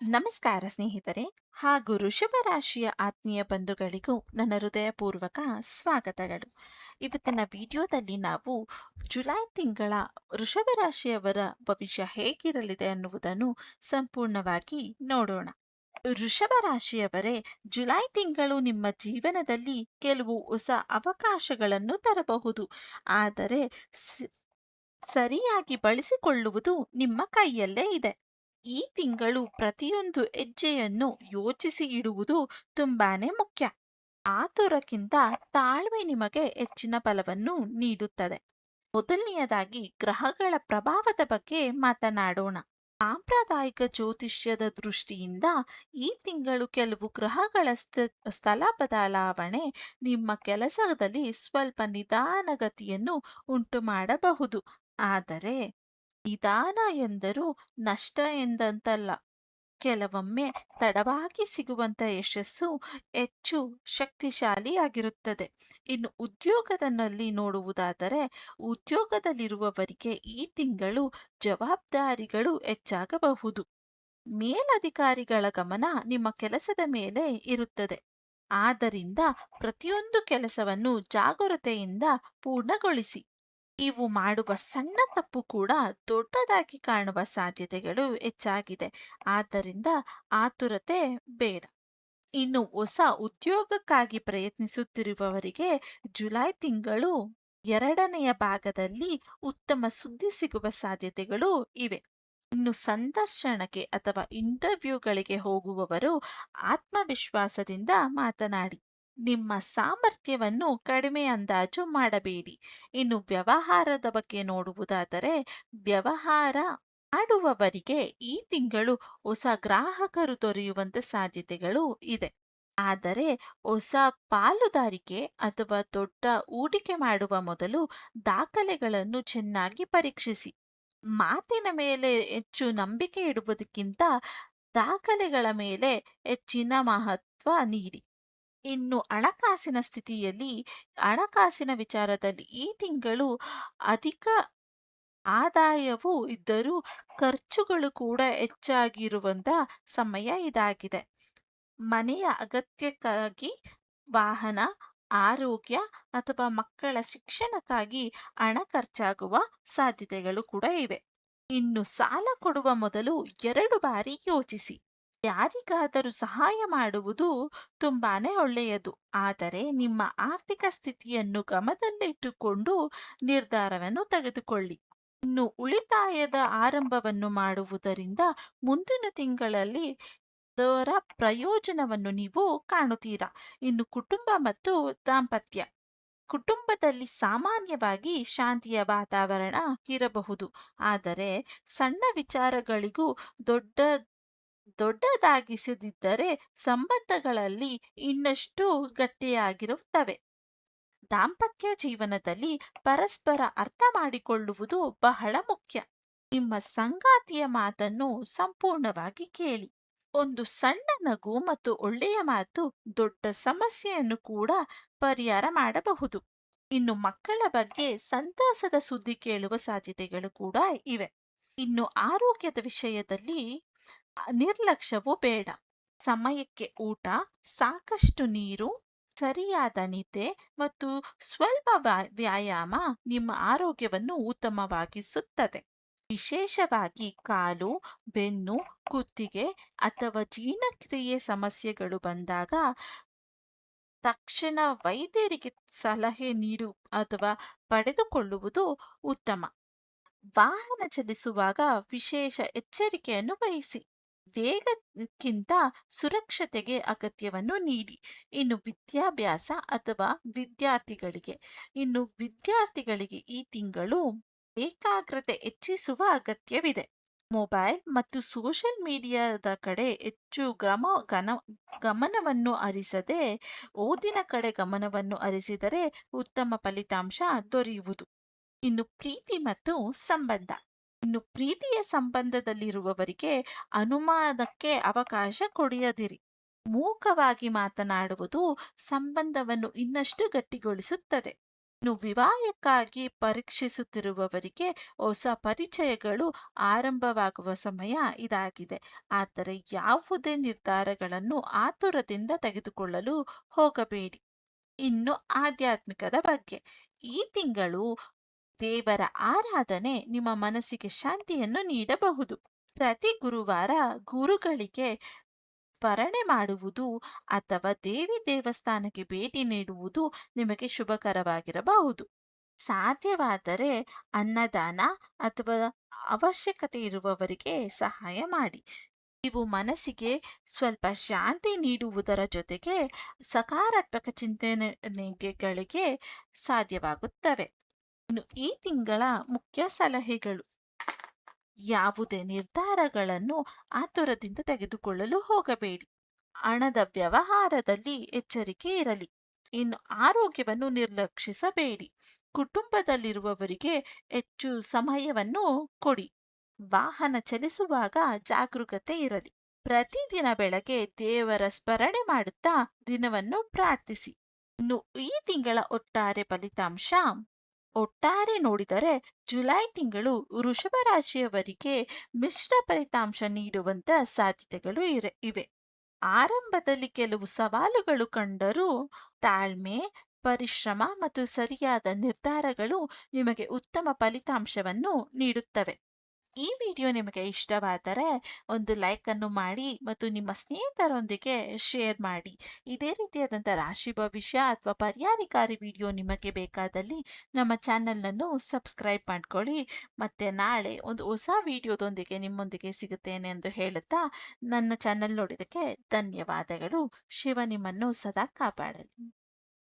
ನಮಸ್ಕಾರ ಸ್ನೇಹಿತರೆ ಹಾಗೂ ವೃಷಭ ರಾಶಿಯ ಆತ್ಮೀಯ ಬಂಧುಗಳಿಗೂ ನನ್ನ ಹೃದಯಪೂರ್ವಕ ಸ್ವಾಗತಗಳು. ಇವತ್ತಿನ ವಿಡಿಯೋದಲ್ಲಿ ನಾವು ಜುಲೈ ತಿಂಗಳ ವೃಷಭ ರಾಶಿಯವರ ಭವಿಷ್ಯ ಹೇಗಿರಲಿದೆ ಅನ್ನುವುದನ್ನು ಸಂಪೂರ್ಣವಾಗಿ ನೋಡೋಣ. ವೃಷಭ ರಾಶಿಯವರೇ, ಜುಲೈ ತಿಂಗಳು ನಿಮ್ಮ ಜೀವನದಲ್ಲಿ ಕೆಲವು ಹೊಸ ಅವಕಾಶಗಳನ್ನು ತರಬಹುದು. ಆದರೆ ಸರಿಯಾಗಿ ಬಳಸಿಕೊಳ್ಳುವುದು ನಿಮ್ಮ ಕೈಯಲ್ಲೇ ಇದೆ. ಈ ತಿಂಗಳು ಪ್ರತಿಯೊಂದು ಹೆಜ್ಜೆಯನ್ನು ಯೋಚಿಸಿ ಇಡುವುದು ತುಂಬಾನೇ ಮುಖ್ಯ. ಆತುರಕ್ಕಿಂತ ತಾಳ್ಮೆ ನಿಮಗೆ ಹೆಚ್ಚಿನ ಫಲವನ್ನು ನೀಡುತ್ತದೆ. ಮೊದಲನೆಯದಾಗಿ ಗ್ರಹಗಳ ಪ್ರಭಾವದ ಬಗ್ಗೆ ಮಾತನಾಡೋಣ. ಸಾಂಪ್ರದಾಯಿಕ ಜ್ಯೋತಿಷ್ಯದ ದೃಷ್ಟಿಯಿಂದ ಈ ತಿಂಗಳು ಕೆಲವು ಗ್ರಹಗಳ ಸ್ಥಳ ಬದಲಾವಣೆ ನಿಮ್ಮ ಕೆಲಸದಲ್ಲಿ ಸ್ವಲ್ಪ ನಿಧಾನಗತಿಯನ್ನು ಉಂಟು ಮಾಡಬಹುದು. ಆದರೆ ನಿಧಾನ ಎಂದರೂ ನಷ್ಟ ಎಂದಂತಲ್ಲ. ಕೆಲವೊಮ್ಮೆ ತಡವಾಗಿ ಸಿಗುವಂತ ಯಶಸ್ಸು ಹೆಚ್ಚು ಶಕ್ತಿಶಾಲಿಯಾಗಿರುತ್ತದೆ. ಇನ್ನು ಉದ್ಯೋಗದಲ್ಲಿ ನೋಡುವುದಾದರೆ, ಉದ್ಯೋಗದಲ್ಲಿರುವವರಿಗೆ ಈ ತಿಂಗಳು ಜವಾಬ್ದಾರಿಗಳು ಹೆಚ್ಚಾಗಬಹುದು. ಮೇಲಧಿಕಾರಿಗಳ ಗಮನ ನಿಮ್ಮ ಕೆಲಸದ ಮೇಲೆ ಇರುತ್ತದೆ. ಆದ್ದರಿಂದ ಪ್ರತಿಯೊಂದು ಕೆಲಸವನ್ನು ಜಾಗರೂಕತೆಯಿಂದ ಪೂರ್ಣಗೊಳಿಸಿ. ನೀವು ಮಾಡುವ ಸಣ್ಣ ತಪ್ಪು ಕೂಡ ದೊಡ್ಡದಾಗಿ ಕಾಣುವ ಸಾಧ್ಯತೆಗಳು ಹೆಚ್ಚಾಗಿದೆ. ಆದ್ದರಿಂದ ಆತುರತೆ ಬೇಡ. ಇನ್ನು ಹೊಸ ಉದ್ಯೋಗಕ್ಕಾಗಿ ಪ್ರಯತ್ನಿಸುತ್ತಿರುವವರಿಗೆ ಜುಲೈ ತಿಂಗಳು ಎರಡನೆಯ ಭಾಗದಲ್ಲಿ ಉತ್ತಮ ಸುದ್ದಿ ಸಿಗುವ ಸಾಧ್ಯತೆಗಳು ಇವೆ. ಇನ್ನು ಸಂದರ್ಶನಕ್ಕೆ ಅಥವಾ ಇಂಟರ್ವ್ಯೂಗಳಿಗೆ ಹೋಗುವವರು ಆತ್ಮವಿಶ್ವಾಸದಿಂದ ಮಾತನಾಡಿ. ನಿಮ್ಮ ಸಾಮರ್ಥ್ಯವನ್ನು ಕಡಿಮೆ ಅಂದಾಜು ಮಾಡಬೇಡಿ. ಇನ್ನು ವ್ಯವಹಾರದ ಬಗ್ಗೆ ನೋಡುವುದಾದರೆ, ವ್ಯವಹಾರ ಮಾಡುವವರಿಗೆ ಈ ತಿಂಗಳು ಹೊಸ ಗ್ರಾಹಕರು ದೊರೆಯುವಂತ ಸಾಧ್ಯತೆಗಳು ಇದೆ. ಆದರೆ ಹೊಸ ಪಾಲುದಾರಿಕೆ ಅಥವಾ ದೊಡ್ಡ ಹೂಡಿಕೆ ಮಾಡುವ ಮೊದಲು ದಾಖಲೆಗಳನ್ನು ಚೆನ್ನಾಗಿ ಪರೀಕ್ಷಿಸಿ. ಮಾತಿನ ಮೇಲೆ ಹೆಚ್ಚು ನಂಬಿಕೆ ಇಡುವುದಕ್ಕಿಂತ ದಾಖಲೆಗಳ ಮೇಲೆ ಹೆಚ್ಚಿನ ಮಹತ್ವ ನೀಡಿ. ಇನ್ನು ಹಣಕಾಸಿನ ವಿಚಾರದಲ್ಲಿ ಈ ತಿಂಗಳು ಅಧಿಕ ಆದಾಯವೂ ಇದ್ದರೂ ಖರ್ಚುಗಳು ಕೂಡ ಹೆಚ್ಚಾಗಿರುವಂತ ಸಮಯ ಇದಾಗಿದೆ. ಮನೆಯ ಅಗತ್ಯಕ್ಕಾಗಿ ವಾಹನ, ಆರೋಗ್ಯ ಅಥವಾ ಮಕ್ಕಳ ಶಿಕ್ಷಣಕ್ಕಾಗಿ ಹಣ ಖರ್ಚಾಗುವ ಸಾಧ್ಯತೆಗಳು ಕೂಡ ಇವೆ. ಇನ್ನು ಸಾಲ ಕೊಡುವ ಮೊದಲು 2 ಬಾರಿ ಯೋಚಿಸಿ. ಯಾರಿಗಾದರೂ ಸಹಾಯ ಮಾಡುವುದು ತುಂಬಾನೇ ಒಳ್ಳೆಯದು. ಆದರೆ ನಿಮ್ಮ ಆರ್ಥಿಕ ಸ್ಥಿತಿಯನ್ನು ಗಮನದಲ್ಲಿಟ್ಟುಕೊಂಡು ನಿರ್ಧಾರವನ್ನು ತೆಗೆದುಕೊಳ್ಳಿ. ಇನ್ನು ಉಳಿತಾಯದ ಆರಂಭವನ್ನು ಮಾಡುವುದರಿಂದ ಮುಂದಿನ ತಿಂಗಳಲ್ಲಿ ಅದರ ಪ್ರಯೋಜನವನ್ನು ನೀವು ಕಾಣುತ್ತೀರಾ. ಇನ್ನು ಕುಟುಂಬ ಮತ್ತು ದಾಂಪತ್ಯ. ಕುಟುಂಬದಲ್ಲಿ ಸಾಮಾನ್ಯವಾಗಿ ಶಾಂತಿಯ ವಾತಾವರಣ ಇರಬಹುದು. ಆದರೆ ಸಣ್ಣ ವಿಚಾರಗಳಿಗೂ ದೊಡ್ಡದಾಗಿಸದಿದ್ದರೆ ಸಂಬಂಧಗಳಲ್ಲಿ ಇನ್ನಷ್ಟು ಗಟ್ಟಿಯಾಗಿರುತ್ತವೆ. ದಾಂಪತ್ಯ ಜೀವನದಲ್ಲಿ ಪರಸ್ಪರ ಅರ್ಥ ಮಾಡಿಕೊಳ್ಳುವುದು ಬಹಳ ಮುಖ್ಯ. ನಿಮ್ಮ ಸಂಗಾತಿಯ ಮಾತನ್ನು ಸಂಪೂರ್ಣವಾಗಿ ಕೇಳಿ. ಒಂದು ಸಣ್ಣ ನಗು ಮತ್ತು ಒಳ್ಳೆಯ ಮಾತು ದೊಡ್ಡ ಸಮಸ್ಯೆಯನ್ನು ಕೂಡ ಪರಿಹಾರ ಮಾಡಬಹುದು. ಇನ್ನು ಮಕ್ಕಳ ಬಗ್ಗೆ ಸಂತಸದ ಸುದ್ದಿ ಕೇಳುವ ಸಾಧ್ಯತೆಗಳು ಕೂಡ ಇವೆ. ಇನ್ನು ಆರೋಗ್ಯದ ವಿಷಯದಲ್ಲಿ ನಿರ್ಲಕ್ಷ್ಯವು ಬೇಡ. ಸಮಯಕ್ಕೆ ಊಟ, ಸಾಕಷ್ಟು ನೀರು, ಸರಿಯಾದ ನಿದ್ದೆ ಮತ್ತು ಸ್ವಲ್ಪ ವ್ಯಾಯಾಮ ನಿಮ್ಮ ಆರೋಗ್ಯವನ್ನು ಉತ್ತಮವಾಗಿಸುತ್ತದೆ. ವಿಶೇಷವಾಗಿ ಕಾಲು, ಬೆನ್ನು, ಕುತ್ತಿಗೆ ಅಥವಾ ಜೀರ್ಣಕ್ರಿಯೆ ಸಮಸ್ಯೆಗಳು ಬಂದಾಗ ತಕ್ಷಣ ವೈದ್ಯರಿಗೆ ಸಲಹೆ ನೀಡು ಅಥವಾ ಪಡೆದುಕೊಳ್ಳುವುದು ಉತ್ತಮ. ವಾಹನ ಚಲಿಸುವಾಗ ವಿಶೇಷ ಎಚ್ಚರಿಕೆಯನ್ನು ವಹಿಸಿ. ವೇಗಕ್ಕಿಂತ ಸುರಕ್ಷತೆಗೆ ಅಗತ್ಯವನ್ನು ನೀಡಿ. ಇನ್ನು ವಿದ್ಯಾರ್ಥಿಗಳಿಗೆ ಈ ತಿಂಗಳು ಏಕಾಗ್ರತೆ ಹೆಚ್ಚಿಸುವ ಅಗತ್ಯವಿದೆ. ಮೊಬೈಲ್ ಮತ್ತು ಸೋಷಿಯಲ್ ಮೀಡಿಯಾದ ಕಡೆ ಹೆಚ್ಚು ಗಮನವನ್ನು ಹರಿಸದೆ ಓದಿನ ಕಡೆ ಗಮನವನ್ನು ಹರಿಸಿದರೆ ಉತ್ತಮ ಫಲಿತಾಂಶ ದೊರೆಯುವುದು. ಇನ್ನು ಪ್ರೀತಿ ಮತ್ತು ಸಂಬಂಧ. ಇನ್ನು ಪ್ರೀತಿಯ ಸಂಬಂಧದಲ್ಲಿರುವವರಿಗೆ ಅನುಮಾನಕ್ಕೆ ಅವಕಾಶ ಕೊಡದಿರಿ. ಮೂಕವಾಗಿ ಮಾತನಾಡುವುದು ಸಂಬಂಧವನ್ನು ಇನ್ನಷ್ಟು ಗಟ್ಟಿಗೊಳಿಸುತ್ತದೆ. ಇನ್ನು ವಿವಾಹಕ್ಕಾಗಿ ಪರೀಕ್ಷಿಸುತ್ತಿರುವವರಿಗೆ ಹೊಸ ಪರಿಚಯಗಳು ಆರಂಭವಾಗುವ ಸಮಯ ಇದಾಗಿದೆ. ಆದರೆ ಯಾವುದೇ ನಿರ್ಧಾರಗಳನ್ನು ಆತುರದಿಂದ ತೆಗೆದುಕೊಳ್ಳಲು ಹೋಗಬೇಡಿ. ಇನ್ನು ಆಧ್ಯಾತ್ಮಿಕದ ಬಗ್ಗೆ ಈ ತಿಂಗಳು ದೇವರ ಆರಾಧನೆ ನಿಮ್ಮ ಮನಸ್ಸಿಗೆ ಶಾಂತಿಯನ್ನು ನೀಡಬಹುದು. ಪ್ರತಿ ಗುರುವಾರ ಗುರುಗಳಿಗೆ ಸ್ಮರಣೆ ಮಾಡುವುದು ಅಥವಾ ದೇವಿ ದೇವಸ್ಥಾನಕ್ಕೆ ಭೇಟಿ ನೀಡುವುದು ನಿಮಗೆ ಶುಭಕರವಾಗಿರಬಹುದು. ಸಾಧ್ಯವಾದರೆ ಅನ್ನದಾನ ಅಥವಾ ಅವಶ್ಯಕತೆ ಇರುವವರಿಗೆ ಸಹಾಯ ಮಾಡಿ. ನೀವು ಮನಸ್ಸಿಗೆ ಸ್ವಲ್ಪ ಶಾಂತಿ ನೀಡುವುದರ ಜೊತೆಗೆ ಸಕಾರಾತ್ಮಕ ಚಿಂತನೆಗಳಿಗೆ ಸಾಧ್ಯವಾಗುತ್ತವೆ. ಇನ್ನು ಈ ತಿಂಗಳ ಮುಖ್ಯ ಸಲಹೆಗಳು: ಯಾವುದೇ ನಿರ್ಧಾರಗಳನ್ನು ಆತುರದಿಂದ ತೆಗೆದುಕೊಳ್ಳಲು ಹೋಗಬೇಡಿ. ಹಣದ ವ್ಯವಹಾರದಲ್ಲಿ ಎಚ್ಚರಿಕೆ ಇರಲಿ. ಇನ್ನು ಆರೋಗ್ಯವನ್ನು ನಿರ್ಲಕ್ಷಿಸಬೇಡಿ. ಕುಟುಂಬದಲ್ಲಿರುವವರಿಗೆ ಹೆಚ್ಚು ಸಮಯವನ್ನು ಕೊಡಿ. ವಾಹನ ಚಲಿಸುವಾಗ ಜಾಗರೂಕತೆ ಇರಲಿ. ಪ್ರತಿದಿನ ಬೆಳಗ್ಗೆ ದೇವರ ಸ್ಮರಣೆ ಮಾಡುತ್ತಾ ದಿನವನ್ನು ಪ್ರಾರ್ಥಿಸಿ. ಇನ್ನು ಈ ತಿಂಗಳ ಒಟ್ಟಾರೆ ನೋಡಿದರೆ ಜುಲೈ ತಿಂಗಳು ವೃಷಭ ರಾಶಿಯವರಿಗೆ ಮಿಶ್ರ ಫಲಿತಾಂಶ ನೀಡುವಂತ ಸಾಧ್ಯತೆಗಳು ಇವೆ. ಆರಂಭದಲ್ಲಿ ಕೆಲವು ಸವಾಲುಗಳು ಕಂಡರೂ ತಾಳ್ಮೆ, ಪರಿಶ್ರಮ ಮತ್ತು ಸರಿಯಾದ ನಿರ್ಧಾರಗಳು ನಿಮಗೆ ಉತ್ತಮ ಫಲಿತಾಂಶವನ್ನು ನೀಡುತ್ತವೆ. ಈ ವಿಡಿಯೋ ನಿಮಗೆ ಇಷ್ಟವಾದರೆ ಒಂದು ಲೈಕ್ ಅನ್ನು ಮಾಡಿ ಮತ್ತು ನಿಮ್ಮ ಸ್ನೇಹಿತರೊಂದಿಗೆ ಶೇರ್ ಮಾಡಿ. ಇದೇ ರೀತಿಯಾದಂಥ ರಾಶಿ ಭವಿಷ್ಯ ಅಥವಾ ಪರಿಹಾರಕಾರಿ ವಿಡಿಯೋ ನಿಮಗೆ ಬೇಕಾದಲ್ಲಿ ನಮ್ಮ ಚಾನೆಲ್ನನ್ನು ಸಬ್ಸ್ಕ್ರೈಬ್ ಮಾಡ್ಕೊಳ್ಳಿ. ಮತ್ತೆ ನಾಳೆ ಒಂದು ಹೊಸ ವಿಡಿಯೋದೊಂದಿಗೆ ನಿಮ್ಮೊಂದಿಗೆ ಸಿಗುತ್ತೇನೆ ಎಂದು ಹೇಳುತ್ತಾ ನನ್ನ ಚಾನೆಲ್ ನೋಡಿದ್ದಕ್ಕೆ ಧನ್ಯವಾದಗಳು. ಶಿವ ನಿಮ್ಮನ್ನು ಸದಾ ಕಾಪಾಡಲಿ.